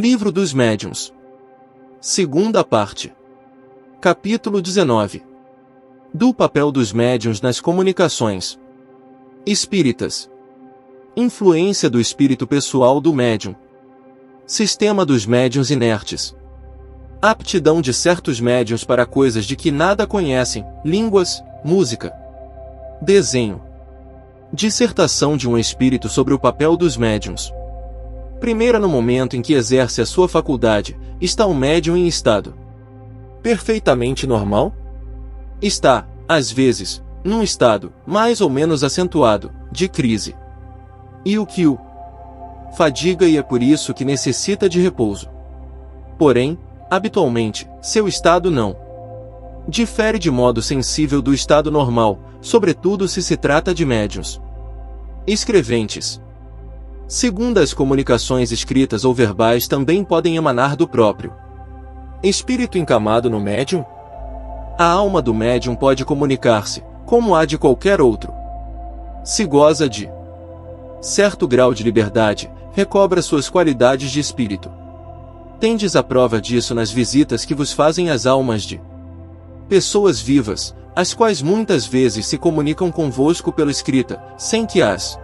Livro dos Médiuns. Segunda parte. Capítulo 19. Do papel dos médiuns nas comunicações espíritas. Influência do espírito pessoal do médium. Sistema dos médiuns inertes. Aptidão de certos médiuns para coisas de que nada conhecem, línguas, música, desenho. Dissertação de um espírito sobre o papel dos médiuns. Primeira, no momento em que exerce a sua faculdade, está o médium em estado perfeitamente normal? Está, às vezes, num estado, mais ou menos acentuado, de crise. E o que o fadiga, e é por isso que necessita de repouso. Porém, habitualmente, seu estado não difere de modo sensível do estado normal, sobretudo se se trata de médiuns escreventes. Segundo, as comunicações escritas ou verbais também podem emanar do próprio espírito encamado no médium. A alma do médium pode comunicar-se, como a de qualquer outro. Se goza de certo grau de liberdade, recobra suas qualidades de espírito. Tendes a prova disso nas visitas que vos fazem as almas de pessoas vivas, as quais muitas vezes se comunicam convosco pela escrita, sem que as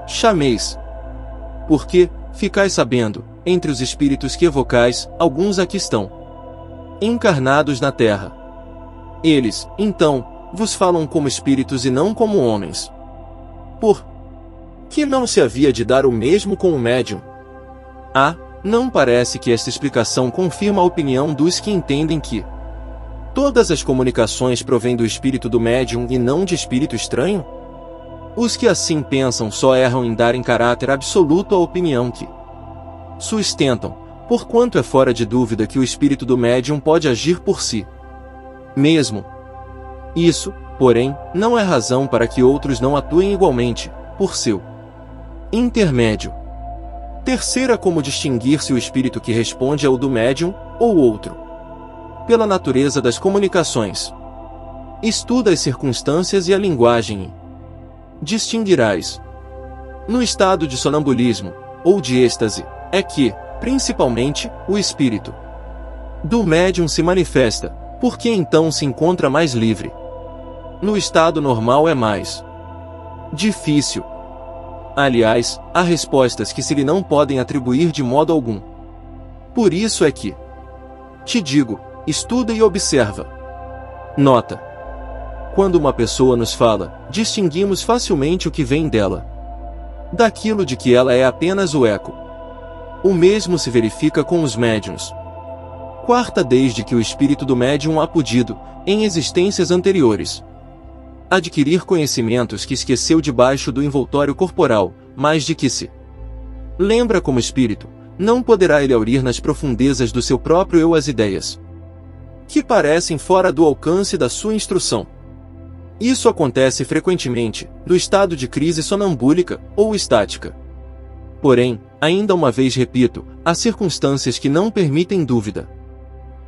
chameis. Porque, ficais sabendo, entre os espíritos que evocais, alguns aqui estão encarnados na terra. Eles, então, vos falam como espíritos e não como homens. Por que não se havia de dar o mesmo com o médium? Não parece que esta explicação confirma a opinião dos que entendem que todas as comunicações provêm do espírito do médium e não de espírito estranho? Os que assim pensam só erram em dar em caráter absoluto a opinião que sustentam, porquanto é fora de dúvida que o espírito do médium pode agir por si mesmo. Isso, porém, não é razão para que outros não atuem igualmente, por seu intermédio. Terceira, como distinguir se o espírito que responde é o do médium, ou outro. Pela natureza das comunicações. Estuda as circunstâncias e a linguagem e distinguirás. No estado de sonambulismo, ou de êxtase, é que, principalmente, o espírito do médium se manifesta, porque então se encontra mais livre. No estado normal é mais difícil. Aliás, há respostas que se lhe não podem atribuir de modo algum. Por isso é que te digo, estuda e observa. Nota: quando uma pessoa nos fala, distinguimos facilmente o que vem dela daquilo de que ela é apenas o eco. O mesmo se verifica com os médiuns. Quarta, desde que o espírito do médium há podido, em existências anteriores, adquirir conhecimentos que esqueceu debaixo do envoltório corporal, mas de que se lembra como espírito, não poderá ele aurir nas profundezas do seu próprio eu as ideias que parecem fora do alcance da sua instrução. Isso acontece frequentemente, no estado de crise sonambúlica, ou estática. Porém, ainda uma vez repito, há circunstâncias que não permitem dúvida.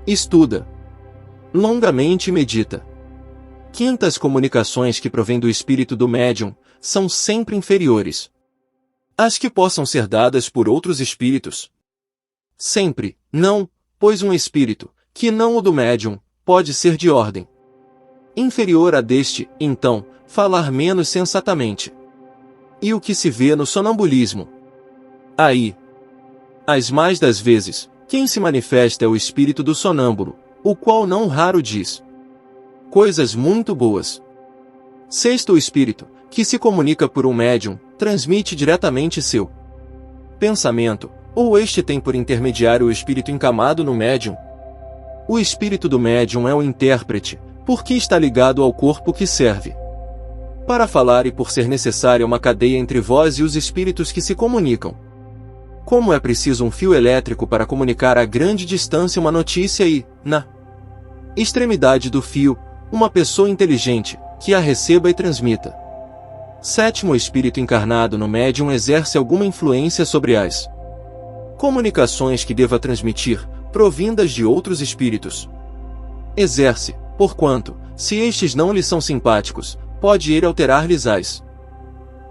Estuda longamente e medita. Quinta, as comunicações que provêm do espírito do médium, são sempre inferiores às que possam ser dadas por outros espíritos. Sempre, não, pois um espírito, que não o do médium, pode ser de ordem inferior a deste, então, falar menos sensatamente. E o que se vê no sonambulismo? Aí, as mais das vezes, quem se manifesta é o espírito do sonâmbulo, o qual não raro diz coisas muito boas. Sexto, o espírito, que se comunica por um médium, transmite diretamente seu pensamento, ou este tem por intermediário o espírito encamado no médium. O espírito do médium é o intérprete, porque está ligado ao corpo que serve para falar e por ser necessária uma cadeia entre vós e os espíritos que se comunicam. Como é preciso um fio elétrico para comunicar a grande distância uma notícia e, na extremidade do fio, uma pessoa inteligente, que a receba e transmita. Sétimo, o espírito encarnado no médium exerce alguma influência sobre as comunicações que deva transmitir, provindas de outros espíritos. Exerce, porquanto, se estes não lhe são simpáticos, pode ele alterar-lhes as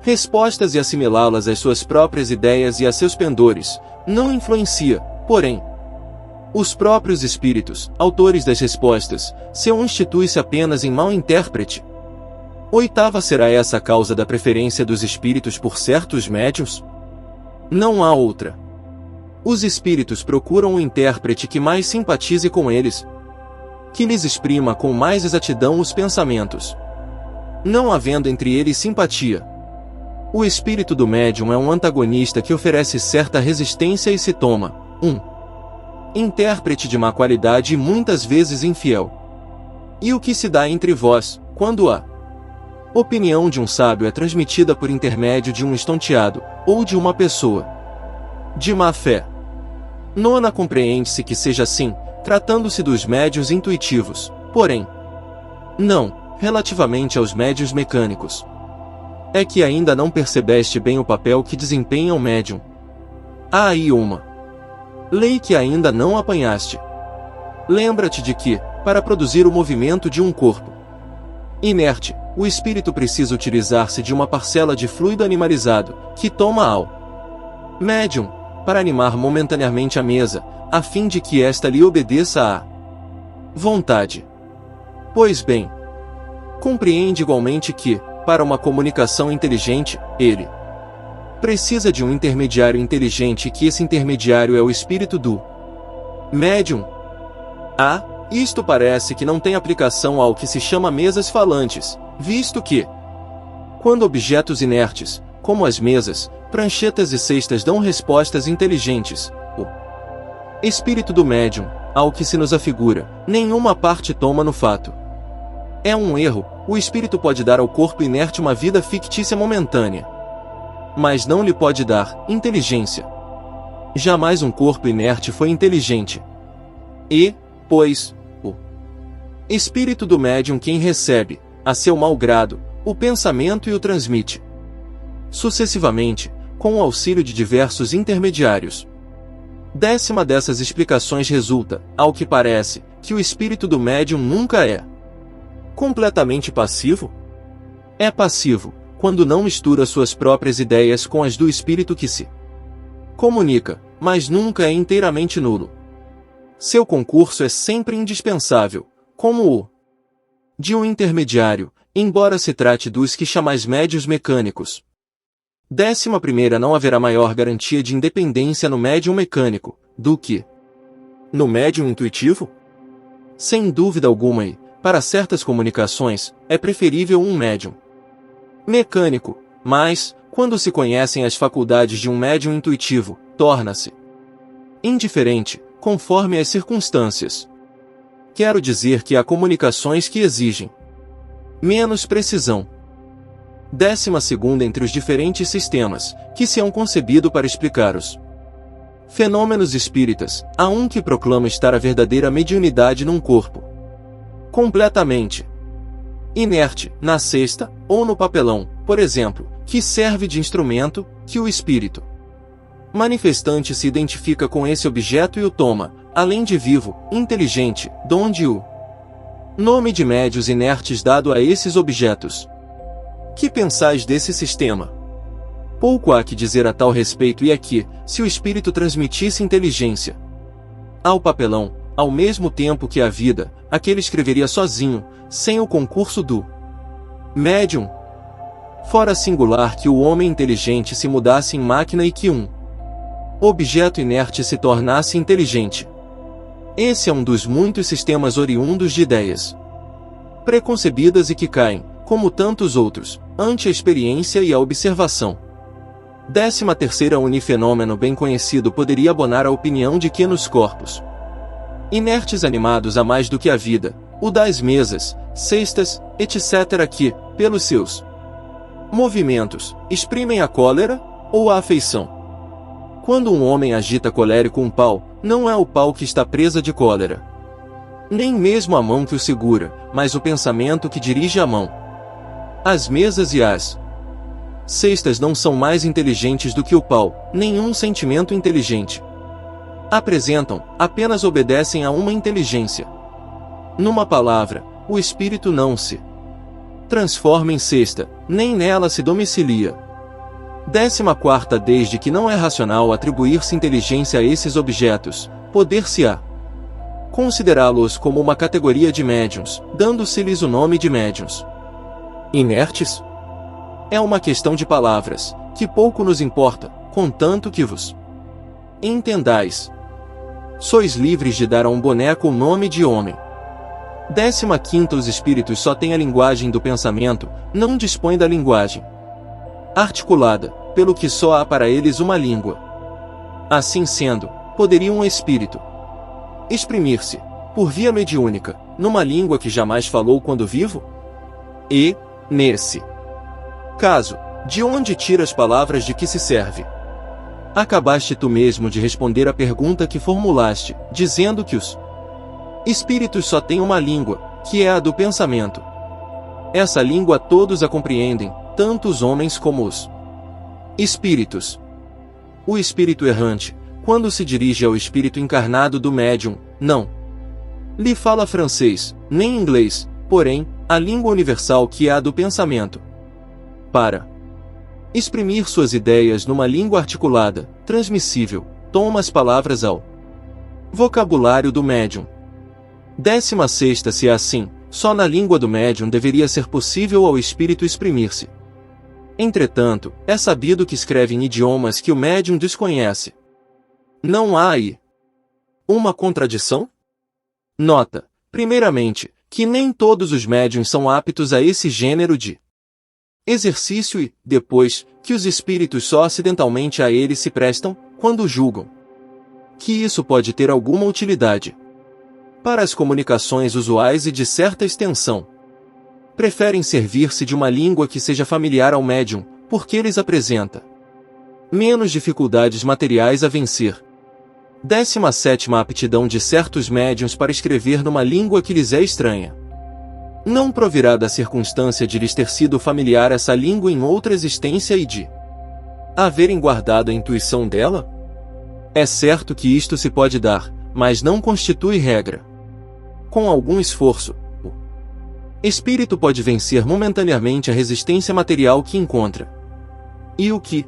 respostas e assimilá-las às suas próprias ideias e a seus pendores, não influencia, porém, os próprios espíritos, autores das respostas, se um institui-se apenas em mau intérprete. Oitava, será essa a causa da preferência dos espíritos por certos médiuns? Não há outra. Os espíritos procuram um intérprete que mais simpatize com eles, que lhes exprima com mais exatidão os pensamentos. Não havendo entre eles simpatia, o espírito do médium é um antagonista que oferece certa resistência e se toma intérprete de má qualidade e muitas vezes infiel. E o que se dá entre vós, quando a opinião de um sábio é transmitida por intermédio de um estonteado, ou de uma pessoa de má fé? Nona, compreende-se que seja assim, tratando-se dos médiuns intuitivos, porém, não, relativamente aos médiuns mecânicos. É que ainda não percebeste bem o papel que desempenha o médium. Há aí uma lei que ainda não apanhaste. Lembra-te de que, para produzir o movimento de um corpo inerte, o espírito precisa utilizar-se de uma parcela de fluido animalizado, que toma ao médium, para animar momentaneamente a mesa, a fim de que esta lhe obedeça à vontade. Pois bem, compreende igualmente que, para uma comunicação inteligente, ele precisa de um intermediário inteligente e que esse intermediário é o espírito do médium. Isto parece que não tem aplicação ao que se chama mesas falantes, visto que, quando objetos inertes, como as mesas, pranchetas e cestas dão respostas inteligentes, o espírito do médium, ao que se nos afigura, nenhuma parte toma no fato. É um erro, o espírito pode dar ao corpo inerte uma vida fictícia momentânea, mas não lhe pode dar inteligência. Jamais um corpo inerte foi inteligente. E, pois, o espírito do médium quem recebe, a seu mau grado, o pensamento e o transmite sucessivamente, com o auxílio de diversos intermediários. Décima dessas explicações resulta, ao que parece, que o espírito do médium nunca é completamente passivo? É passivo, quando não mistura suas próprias ideias com as do espírito que se comunica, mas nunca é inteiramente nulo. Seu concurso é sempre indispensável, como o de um intermediário, embora se trate dos que chamais médios mecânicos. 11ª, não haverá maior garantia de independência no médium mecânico, do que no médium intuitivo? Sem dúvida alguma e, para certas comunicações, é preferível um médium mecânico, mas, quando se conhecem as faculdades de um médium intuitivo, torna-se indiferente, conforme as circunstâncias. Quero dizer que há comunicações que exigem menos precisão. 12ª, entre os diferentes sistemas, que se hão concebido para explicar os fenômenos espíritas, há um que proclama estar a verdadeira mediunidade num corpo completamente inerte, na cesta, ou no papelão, por exemplo, que serve de instrumento, que o espírito manifestante se identifica com esse objeto e o toma, além de vivo, inteligente, donde o nome de médios inertes dado a esses objetos. Que pensais desse sistema? Pouco há que dizer a tal respeito e aqui, se o espírito transmitisse inteligência ao papelão, ao mesmo tempo que a vida, aquele escreveria sozinho, sem o concurso do médium. Fora singular que o homem inteligente se mudasse em máquina e que um objeto inerte se tornasse inteligente. Esse é um dos muitos sistemas oriundos de ideias preconcebidas e que caem, como tantos outros, ante a experiência e a observação. 13ª, unifenômeno bem conhecido poderia abonar a opinião de que nos corpos inertes animados há mais do que a vida, o das mesas, cestas, etc. que, pelos seus movimentos, exprimem a cólera, ou a afeição. Quando um homem agita colérico um pau, não é o pau que está presa de cólera, nem mesmo a mão que o segura, mas o pensamento que dirige a mão. As mesas e as cestas não são mais inteligentes do que o pau, nenhum sentimento inteligente apresentam, apenas obedecem a uma inteligência. Numa palavra, o espírito não se transforma em cesta, nem nela se domicilia. 14ª Desde que não é racional atribuir-se inteligência a esses objetos, poder-se-á considerá-los como uma categoria de médiuns, dando-se-lhes o nome de médiuns inertes? É uma questão de palavras, que pouco nos importa, contanto que vos entendais. Sois livres de dar a um boneco o nome de homem. 15ª Os espíritos só têm a linguagem do pensamento, não dispõem da linguagem articulada, pelo que só há para eles uma língua. Assim sendo, poderia um espírito exprimir-se, por via mediúnica, numa língua que jamais falou quando vivo? E, nesse caso, de onde tira as palavras de que se serve? Acabaste tu mesmo de responder à pergunta que formulaste, dizendo que os espíritos só têm uma língua, que é a do pensamento. Essa língua todos a compreendem, tanto os homens como os espíritos. O espírito errante, quando se dirige ao espírito encarnado do médium, não lhe fala francês, nem inglês, porém, a língua universal que é a do pensamento. Para exprimir suas ideias numa língua articulada, transmissível, toma as palavras ao vocabulário do médium. 16ª Se é assim, só na língua do médium deveria ser possível ao espírito exprimir-se. Entretanto, é sabido que escreve em idiomas que o médium desconhece. Não há aí uma contradição? Nota, primeiramente, que nem todos os médiuns são aptos a esse gênero de exercício e, depois, que os espíritos só acidentalmente a ele se prestam, quando julgam que isso pode ter alguma utilidade para as comunicações usuais e de certa extensão. Preferem servir-se de uma língua que seja familiar ao médium, porque lhes apresenta menos dificuldades materiais a vencer. 17ª Aptidão de certos médiuns para escrever numa língua que lhes é estranha. Não provirá da circunstância de lhes ter sido familiar essa língua em outra existência e de haverem guardado a intuição dela? É certo que isto se pode dar, mas não constitui regra. Com algum esforço, o espírito pode vencer momentaneamente a resistência material que encontra. E o que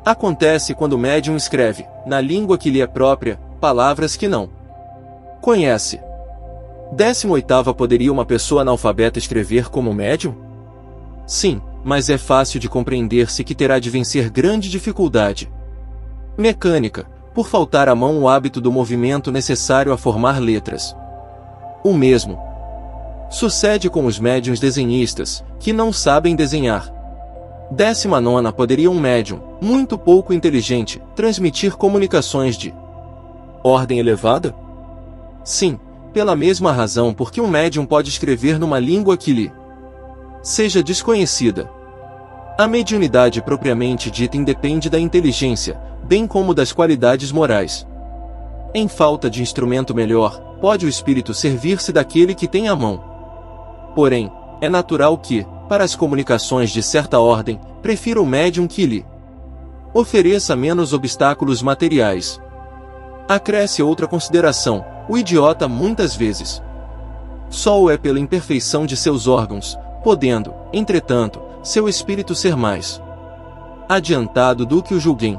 acontece quando o médium escreve, na língua que lhe é própria, palavras que não conhece? 18ª Poderia uma pessoa analfabeta escrever como médium? Sim, mas é fácil de compreender-se que terá de vencer grande dificuldade mecânica, por faltar à mão o hábito do movimento necessário a formar letras. O mesmo sucede com os médiuns desenhistas, que não sabem desenhar. 19ª Poderia um médium, muito pouco inteligente, transmitir comunicações de ordem elevada? Sim, pela mesma razão porque um médium pode escrever numa língua que lhe seja desconhecida. A mediunidade propriamente dita independe da inteligência, bem como das qualidades morais. Em falta de instrumento melhor, pode o espírito servir-se daquele que tem à mão. Porém, é natural que, para as comunicações de certa ordem, prefira o médium que lhe ofereça menos obstáculos materiais. Acresce outra consideração: o idiota muitas vezes só o é pela imperfeição de seus órgãos, podendo, entretanto, seu espírito ser mais adiantado do que o julguem.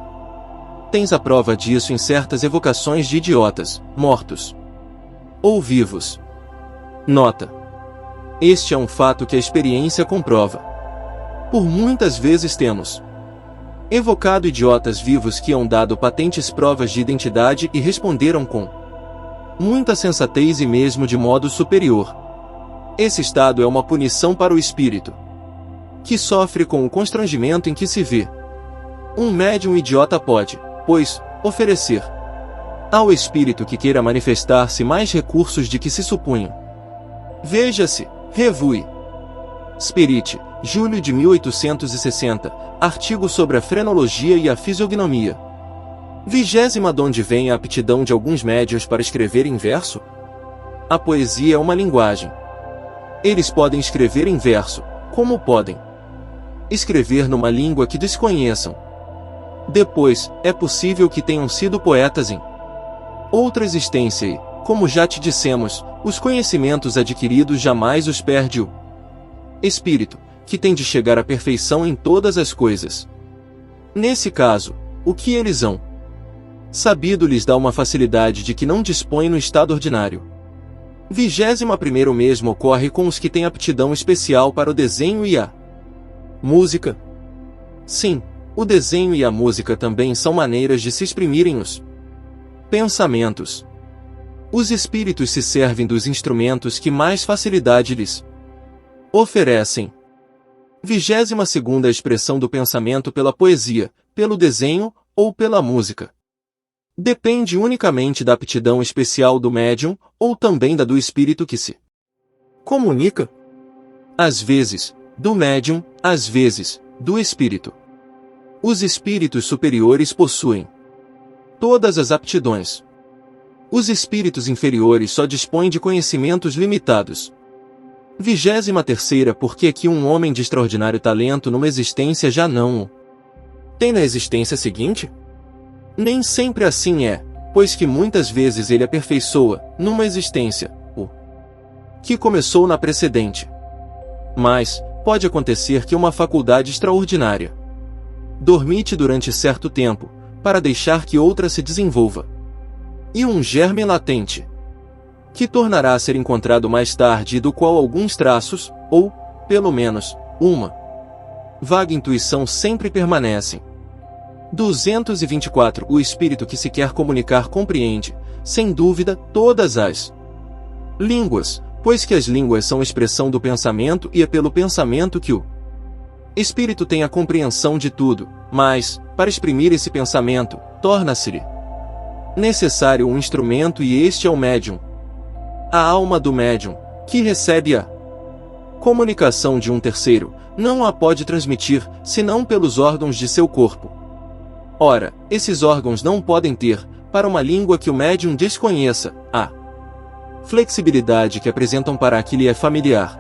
Tens a prova disso em certas evocações de idiotas, mortos ou vivos. Nota: este é um fato que a experiência comprova. Por muitas vezes temos evocado idiotas vivos que hão dado patentes provas de identidade e responderam com muita sensatez e mesmo de modo superior. Esse estado é uma punição para o espírito, que sofre com o constrangimento em que se vê. Um médium idiota pode, pois, oferecer ao espírito que queira manifestar-se mais recursos de que se supunham. Veja-se, Revue Spirit, julho de 1860, artigo sobre a frenologia e a fisiognomia. 20ª De onde vem a aptidão de alguns médiuns para escrever em verso? A poesia é uma linguagem. Eles podem escrever em verso, como podem escrever numa língua que desconheçam. Depois, é possível que tenham sido poetas em outra existência e, como já te dissemos, os conhecimentos adquiridos jamais os perde o espírito, que tem de chegar à perfeição em todas as coisas. Nesse caso, o que eles hão sabido lhes dá uma facilidade de que não dispõe no estado ordinário. 21º mesmo ocorre com os que têm aptidão especial para o desenho e a música. Sim, o desenho e a música também são maneiras de se exprimirem os pensamentos. Os espíritos se servem dos instrumentos que mais facilidade lhes oferecem. 22ª expressão do pensamento pela poesia, pelo desenho ou pela música. Depende unicamente da aptidão especial do médium, ou também da do espírito que se comunica. Às vezes, do médium, às vezes, do espírito. Os espíritos superiores possuem todas as aptidões. Os espíritos inferiores só dispõem de conhecimentos limitados. 23ª Porque é que um homem de extraordinário talento numa existência já não o tem na existência seguinte? Nem sempre assim é, pois que muitas vezes ele aperfeiçoa, numa existência, o que começou na precedente. Mas, pode acontecer que uma faculdade extraordinária dormite durante certo tempo, para deixar que outra se desenvolva. E um germe latente, que tornará a ser encontrado mais tarde e do qual alguns traços, ou, pelo menos, uma vaga intuição sempre permanecem. 224 O espírito que se quer comunicar compreende, sem dúvida, todas as línguas, pois que as línguas são expressão do pensamento e é pelo pensamento que o espírito tem a compreensão de tudo, mas, para exprimir esse pensamento, torna-se-lhe necessário um instrumento e este é o médium. A alma do médium, que recebe a comunicação de um terceiro, não a pode transmitir, senão pelos órgãos de seu corpo. Ora, esses órgãos não podem ter, para uma língua que o médium desconheça, a flexibilidade que apresentam para a que lhe é familiar.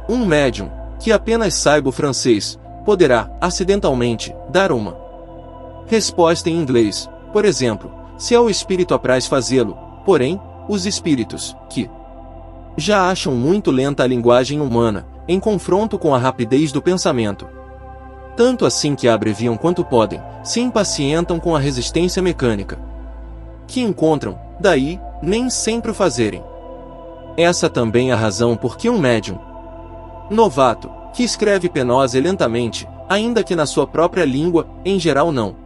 Um médium, que apenas saiba o francês, poderá, acidentalmente, dar uma resposta em inglês, por exemplo, se ao espírito apraz fazê-lo. Porém, os espíritos, que já acham muito lenta a linguagem humana, em confronto com a rapidez do pensamento, tanto assim que a abreviam quanto podem, se impacientam com a resistência mecânica que encontram, daí, nem sempre o fazerem. Essa também é a razão por que um médium novato, que escreve penosa e lentamente, ainda que na sua própria língua, em geral não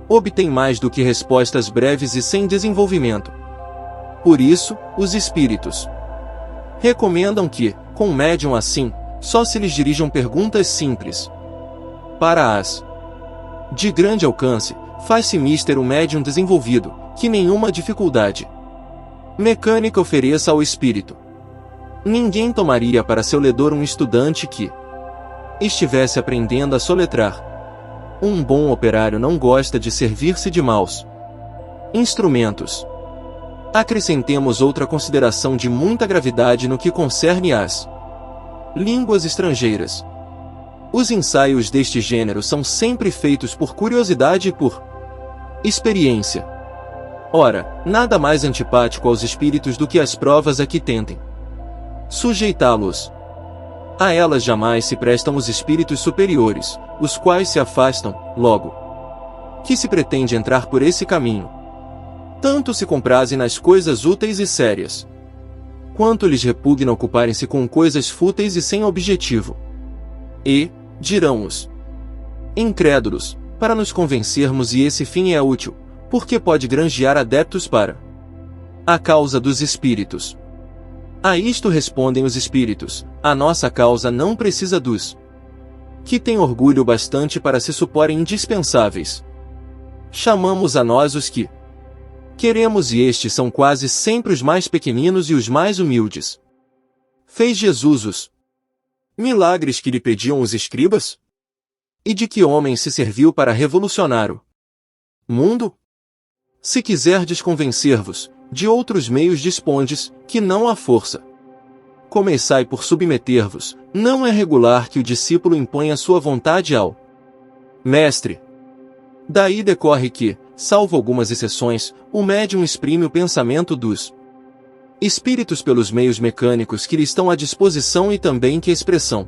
obtém mais do que respostas breves e sem desenvolvimento. Por isso, os espíritos recomendam que, com um médium assim, só se lhes dirijam perguntas simples. Para as de grande alcance, faz-se mister um médium desenvolvido, que nenhuma dificuldade mecânica ofereça ao espírito. Ninguém tomaria para seu ledor um estudante que estivesse aprendendo a soletrar. Um bom operário não gosta de servir-se de maus instrumentos. Acrescentemos outra consideração de muita gravidade no que concerne às línguas estrangeiras. Os ensaios deste gênero são sempre feitos por curiosidade e por experiência. Ora, nada mais antipático aos espíritos do que as provas a que tentem sujeitá-los. A elas jamais se prestam os espíritos superiores, os quais se afastam, logo que se pretende entrar por esse caminho. Tanto se comprazem nas coisas úteis e sérias, quanto lhes repugna ocuparem-se com coisas fúteis e sem objetivo. E, dirão os incrédulos, para nos convencermos e esse fim é útil, porque pode granjear adeptos para a causa dos espíritos. A isto respondem os espíritos: a nossa causa não precisa dos que têm orgulho bastante para se suporem indispensáveis. Chamamos a nós os que queremos e estes são quase sempre os mais pequeninos e os mais humildes. Fez Jesus os milagres que lhe pediam os escribas? E de que homem se serviu para revolucionar o mundo? Se quiserdes convencer-vos, de outros meios dispondes, que não há força. Começai por submeter-vos, não é regular que o discípulo imponha sua vontade ao mestre. Daí decorre que, salvo algumas exceções, o médium exprime o pensamento dos espíritos pelos meios mecânicos que lhe estão à disposição e também que a expressão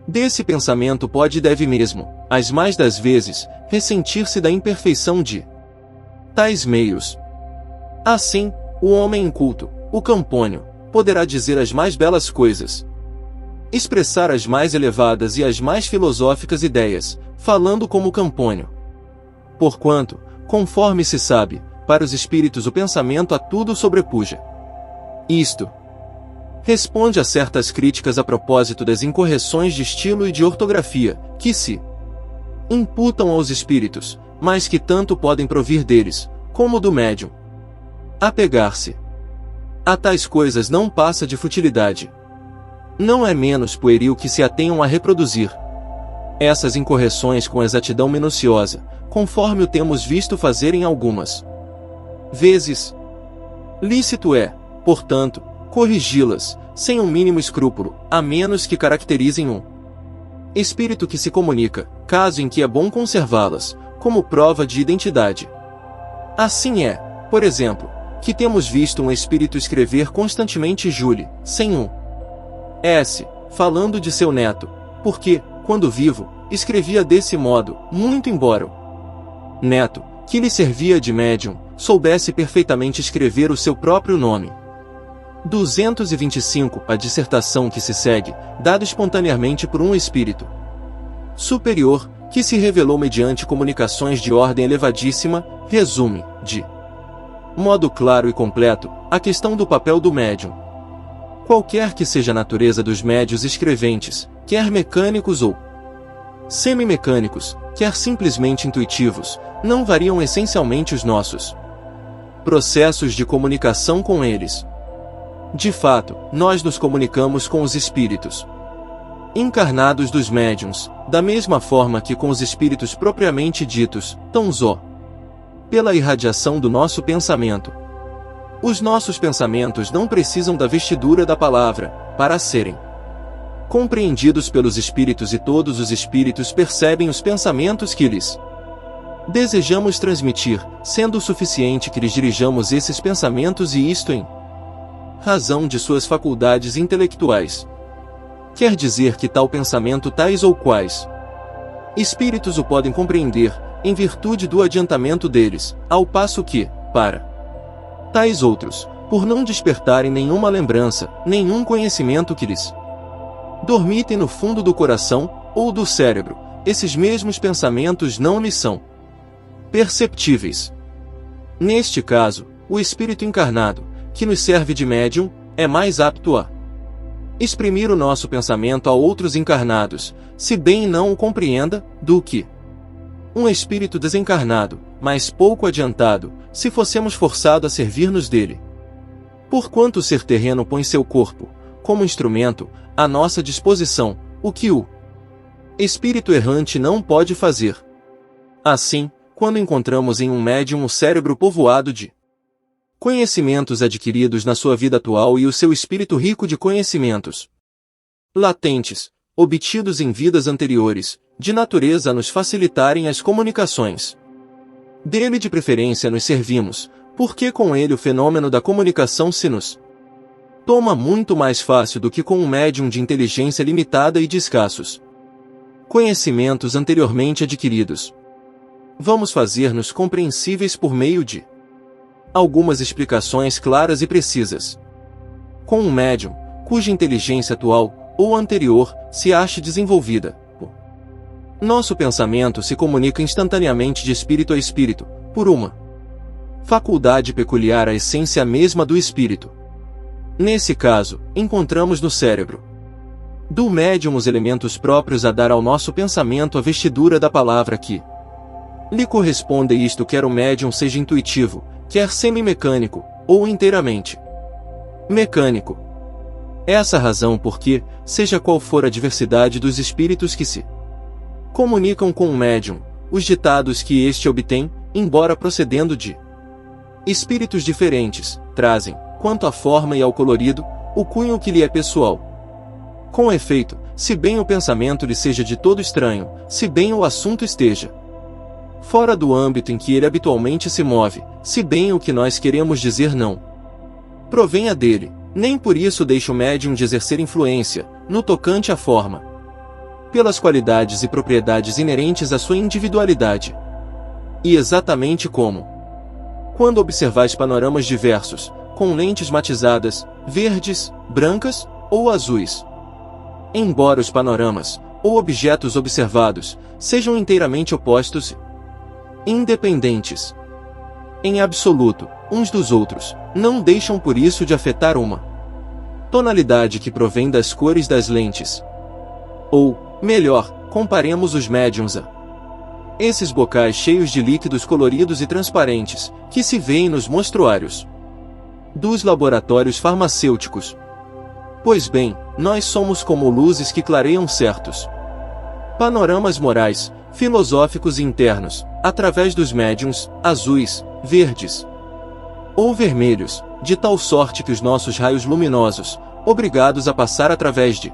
Desse pensamento pode e deve mesmo, as mais das vezes, ressentir-se da imperfeição de tais meios. Assim, o homem inculto, o campônio, poderá dizer as mais belas coisas, expressar as mais elevadas e as mais filosóficas ideias, falando como campônio. Porquanto, conforme se sabe, para os espíritos o pensamento a tudo sobrepuja. Isto responde a certas críticas a propósito das incorreções de estilo e de ortografia, que se imputam aos espíritos, mas que tanto podem provir deles, como do médium. Apegar-se a tais coisas não passa de futilidade. Não é menos pueril que se atenham a reproduzir essas incorreções com exatidão minuciosa, conforme o temos visto fazer em algumas vezes. Lícito é, portanto, corrigi-las, sem um mínimo escrúpulo, a menos que caracterizem um espírito que se comunica, caso em que é bom conservá-las, como prova de identidade. Assim é, por exemplo, que temos visto um espírito escrever constantemente Julie, sem um S, falando de seu neto, porque, quando vivo, escrevia desse modo, muito embora o neto, que lhe servia de médium, soubesse perfeitamente escrever o seu próprio nome. 225. A dissertação que se segue, dada espontaneamente por um espírito superior, que se revelou mediante comunicações de ordem elevadíssima, resume, de modo claro e completo, a questão do papel do médium. Qualquer que seja a natureza dos médios escreventes, quer mecânicos ou semimecânicos, quer simplesmente intuitivos, não variam essencialmente os nossos processos de comunicação com eles. De fato, nós nos comunicamos com os espíritos encarnados dos médiuns, da mesma forma que com os espíritos propriamente ditos, tão-só pela irradiação do nosso pensamento. Os nossos pensamentos não precisam da vestidura da palavra, para serem compreendidos pelos espíritos, e todos os espíritos percebem os pensamentos que lhes desejamos transmitir, sendo suficiente que lhes dirijamos esses pensamentos, e isto em razão de suas faculdades intelectuais. Quer dizer que tal pensamento, tais ou quais espíritos o podem compreender, em virtude do adiantamento deles, ao passo que, para tais outros, por não despertarem nenhuma lembrança, nenhum conhecimento que lhes dormitem no fundo do coração, ou do cérebro, esses mesmos pensamentos não lhes são perceptíveis. Neste caso, o espírito encarnado, que nos serve de médium, é mais apto a exprimir o nosso pensamento a outros encarnados, se bem não o compreenda, do que um espírito desencarnado, mas pouco adiantado, se fossemos forçados a servir-nos dele. Porquanto o ser terreno põe seu corpo, como instrumento, à nossa disposição, o que o espírito errante não pode fazer. Assim, quando encontramos em um médium o cérebro povoado de conhecimentos adquiridos na sua vida atual e o seu espírito rico de conhecimentos latentes, obtidos em vidas anteriores, de natureza a nos facilitarem as comunicações. Dele de preferência nos servimos, porque com ele o fenômeno da comunicação se nos toma muito mais fácil do que com um médium de inteligência limitada e de escassos conhecimentos anteriormente adquiridos. Vamos fazer-nos compreensíveis por meio de algumas explicações claras e precisas. Com um médium, cuja inteligência atual, ou anterior, se ache desenvolvida, o nosso pensamento se comunica instantaneamente de espírito a espírito, por uma faculdade peculiar à essência mesma do espírito. Nesse caso, encontramos no cérebro do médium os elementos próprios a dar ao nosso pensamento a vestidura da palavra que lhe corresponde, isto quer o médium seja intuitivo, quer semimecânico, ou inteiramente mecânico. Essa a razão porque, seja qual for a diversidade dos espíritos que se comunicam com o médium, os ditados que este obtém, embora procedendo de espíritos diferentes, trazem, quanto à forma e ao colorido, o cunho que lhe é pessoal. Com efeito, se bem o pensamento lhe seja de todo estranho, se bem o assunto esteja fora do âmbito em que ele habitualmente se move, se bem o que nós queremos dizer não provenha dele, nem por isso deixa o médium de exercer influência, no tocante à forma. pelas qualidades e propriedades inerentes à sua individualidade. E exatamente como: quando observais panoramas diversos, com lentes matizadas, verdes, brancas ou azuis. Embora os panoramas, ou objetos observados, sejam inteiramente opostos e independentes em absoluto, uns dos outros, não deixam por isso de afetar uma tonalidade que provém das cores das lentes. Ou, melhor, comparemos os médiums a esses bocais cheios de líquidos coloridos e transparentes, que se veem nos mostruários dos laboratórios farmacêuticos. Pois bem, nós somos como luzes que clareiam certos panoramas morais, filosóficos e internos, através dos médiums, azuis, verdes ou vermelhos, de tal sorte que os nossos raios luminosos, obrigados a passar através de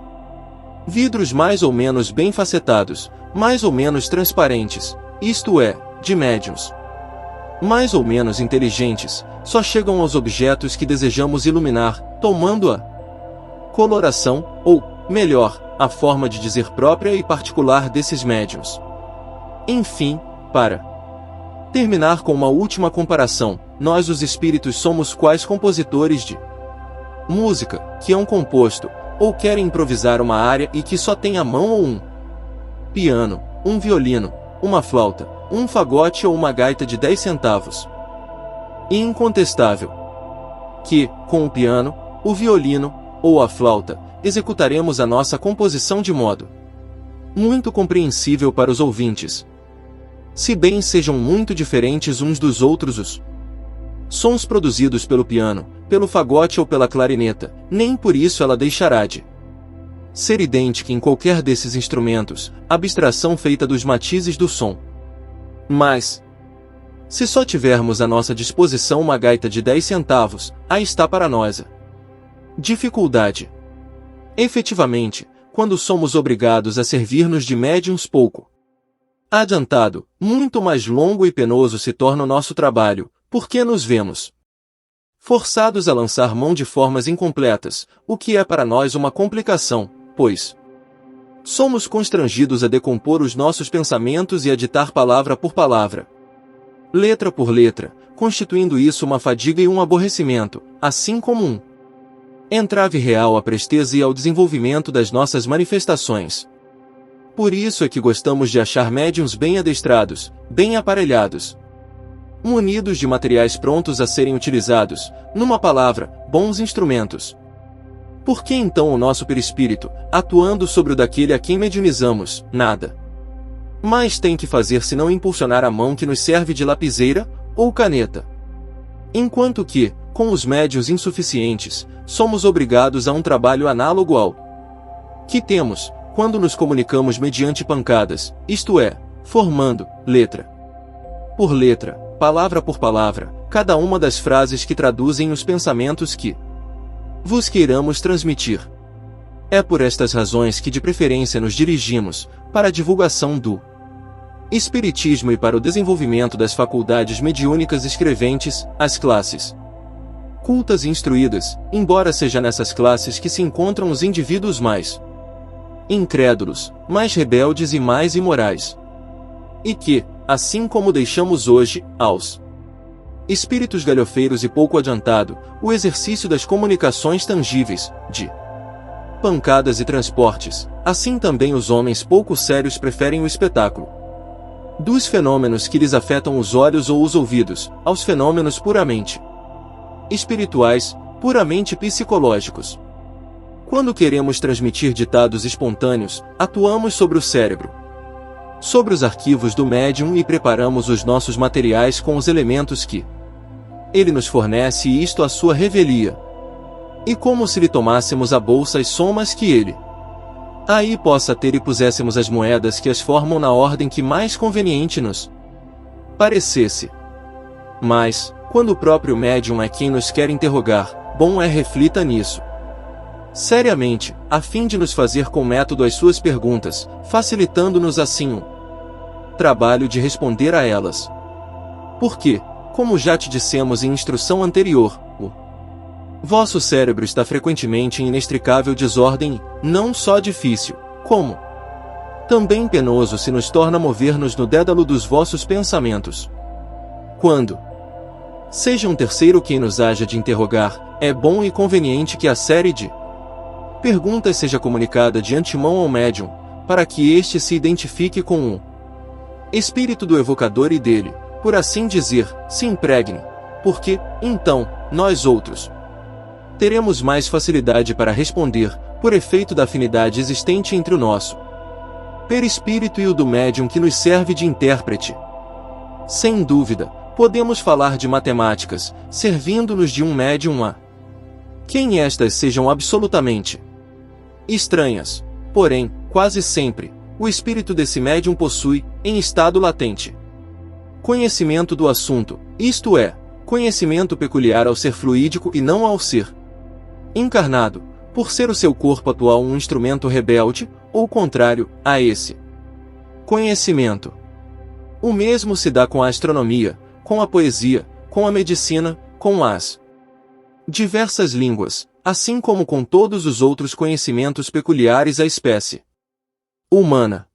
vidros mais ou menos bem facetados, mais ou menos transparentes, isto é, de médiums mais ou menos inteligentes, só chegam aos objetos que desejamos iluminar, tomando a coloração, ou, melhor, a forma de dizer própria e particular desses médiums. Enfim, para terminar com uma última comparação, nós os espíritos somos quais compositores de música, que é um composto, ou querem improvisar uma área e que só tem à mão ou um piano, um violino, uma flauta, um fagote ou uma gaita de 10 centavos. E incontestável que, com o piano, o violino, ou a flauta, executaremos a nossa composição de modo muito compreensível para os ouvintes. Se bem sejam muito diferentes uns dos outros os sons produzidos pelo piano, pelo fagote ou pela clarineta, nem por isso ela deixará de ser idêntica em qualquer desses instrumentos, abstração feita dos matizes do som. Mas, se só tivermos à nossa disposição uma gaita de 10 centavos, aí está para nós a dificuldade. Efetivamente, quando somos obrigados a servir-nos de médiums pouco adiantado, muito mais longo e penoso se torna o nosso trabalho, porque nos vemos forçados a lançar mão de formas incompletas, o que é para nós uma complicação, pois somos constrangidos a decompor os nossos pensamentos e a ditar palavra por palavra, letra por letra, constituindo isso uma fadiga e um aborrecimento, assim como um entrave real à presteza e ao desenvolvimento das nossas manifestações. Por isso é que gostamos de achar médiums bem adestrados, bem aparelhados, munidos de materiais prontos a serem utilizados, numa palavra, bons instrumentos. Por que então o nosso perispírito, atuando sobre o daquele a quem mediunizamos, nada mais tem que fazer senão impulsionar a mão que nos serve de lapiseira ou caneta? Enquanto que, com os médios insuficientes, somos obrigados a um trabalho análogo ao que temos, quando nos comunicamos mediante pancadas, isto é, formando, letra por letra, palavra por palavra, cada uma das frases que traduzem os pensamentos que vos queiramos transmitir. É por estas razões que de preferência nos dirigimos, para a divulgação do espiritismo e para o desenvolvimento das faculdades mediúnicas escreventes, às classes cultas e instruídas, embora seja nessas classes que se encontram os indivíduos mais incrédulos, mais rebeldes e mais imorais. E que, assim como deixamos hoje, aos espíritos galhofeiros e pouco adiantado, o exercício das comunicações tangíveis, de pancadas e transportes, assim também os homens pouco sérios preferem o espetáculo dos fenômenos que lhes afetam os olhos ou os ouvidos, aos fenômenos puramente espirituais, puramente psicológicos. Quando queremos transmitir ditados espontâneos, atuamos sobre o cérebro, sobre os arquivos do médium e preparamos os nossos materiais com os elementos que ele nos fornece e isto à sua revelia. E como se lhe tomássemos a bolsa as somas que ele aí possa ter e puséssemos as moedas que as formam na ordem que mais conveniente nos parecesse. Mas, quando o próprio médium é quem nos quer interrogar, bom é reflita nisso seriamente, a fim de nos fazer com método as suas perguntas, facilitando-nos assim o trabalho de responder a elas. Porque, como já te dissemos em instrução anterior, o vosso cérebro está frequentemente em inextricável desordem e, não só difícil, como Também penoso se nos torna mover-nos no dédalo dos vossos pensamentos. Quando seja um terceiro quem nos haja de interrogar, é bom e conveniente que a série de perguntas seja comunicada de antemão ao médium, para que este se identifique com um espírito do evocador e dele, por assim dizer, se impregne, porque, então, nós outros teremos mais facilidade para responder, por efeito da afinidade existente entre o nosso perispírito e o do médium que nos serve de intérprete. Sem dúvida, podemos falar de matemáticas, servindo-nos de um médium a quem estas sejam absolutamente estranhas, porém, quase sempre, o espírito desse médium possui, em estado latente, conhecimento do assunto, isto é, conhecimento peculiar ao ser fluídico e não ao ser encarnado, por ser o seu corpo atual um instrumento rebelde, ou contrário, a esse conhecimento. O mesmo se dá com a astronomia, com a poesia, com a medicina, com as diversas línguas, assim como com todos os outros conhecimentos peculiares à espécie humana.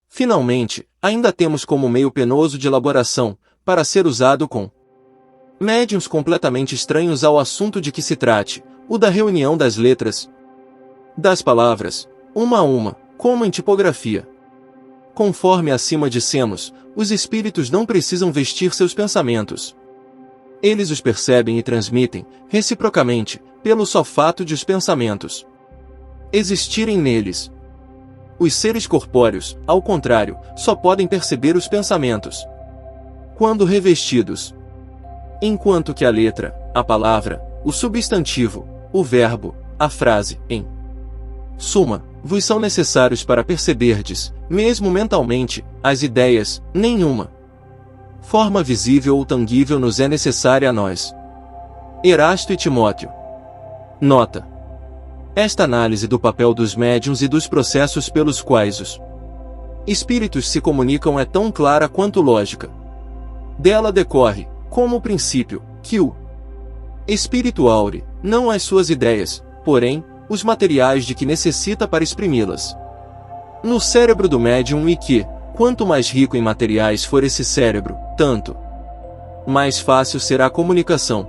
Finalmente, ainda temos como meio penoso de elaboração, para ser usado com médiuns completamente estranhos ao assunto de que se trate, o da reunião das letras, das palavras, uma a uma, como em tipografia. Conforme acima dissemos, os espíritos não precisam vestir seus pensamentos. Eles os percebem e transmitem, reciprocamente, pelo só fato de os pensamentos existirem neles. Os seres corpóreos, ao contrário, só podem perceber os pensamentos quando revestidos. Enquanto que a letra, a palavra, o substantivo, o verbo, a frase, em suma, vos são necessários para perceberdes, mesmo mentalmente, as ideias, nenhuma forma visível ou tangível nos é necessária a nós. Erasto e Timóteo. Nota: esta análise do papel dos médiuns e dos processos pelos quais os espíritos se comunicam é tão clara quanto lógica. Dela decorre, como princípio, que o espírito aure, não as suas ideias, porém, os materiais de que necessita para exprimi-las no cérebro do médium e que, quanto mais rico em materiais for esse cérebro, tanto mais fácil será a comunicação.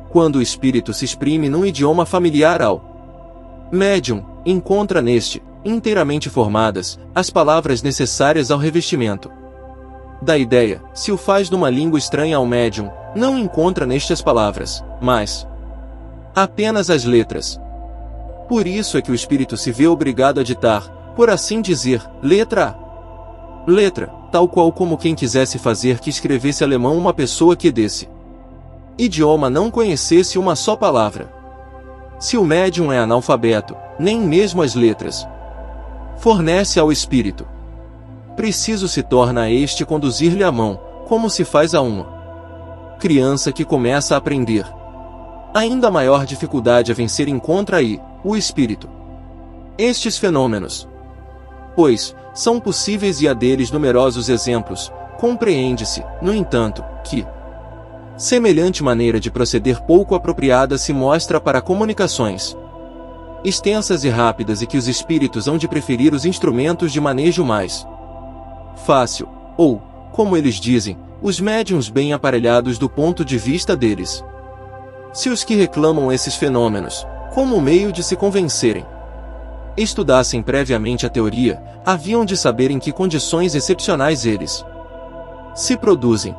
Quando o espírito se exprime num idioma familiar ao médium, encontra neste, inteiramente formadas, as palavras necessárias ao revestimento da ideia. Se o faz numa língua estranha ao médium, não encontra nestas palavras, mas apenas as letras. Por isso é que o espírito se vê obrigado a ditar, por assim dizer, letra a letra, tal qual como quem quisesse fazer que escrevesse alemão uma pessoa que desse idioma não conhecesse uma só palavra. Se o médium é analfabeto, nem mesmo as letras fornece ao espírito. Preciso se torna a este conduzir-lhe a mão, como se faz a uma criança que começa a aprender. Ainda maior dificuldade a vencer encontra aí, o espírito. Estes fenômenos, pois, são possíveis e há deles numerosos exemplos, compreende-se, no entanto, que semelhante maneira de proceder pouco apropriada se mostra para comunicações extensas e rápidas e que os espíritos hão de preferir os instrumentos de manejo mais fácil, ou, como eles dizem, os médiuns bem aparelhados do ponto de vista deles. Se os que reclamam esses fenômenos, como meio de se convencerem, estudassem previamente a teoria, haviam de saber em que condições excepcionais eles se produzem.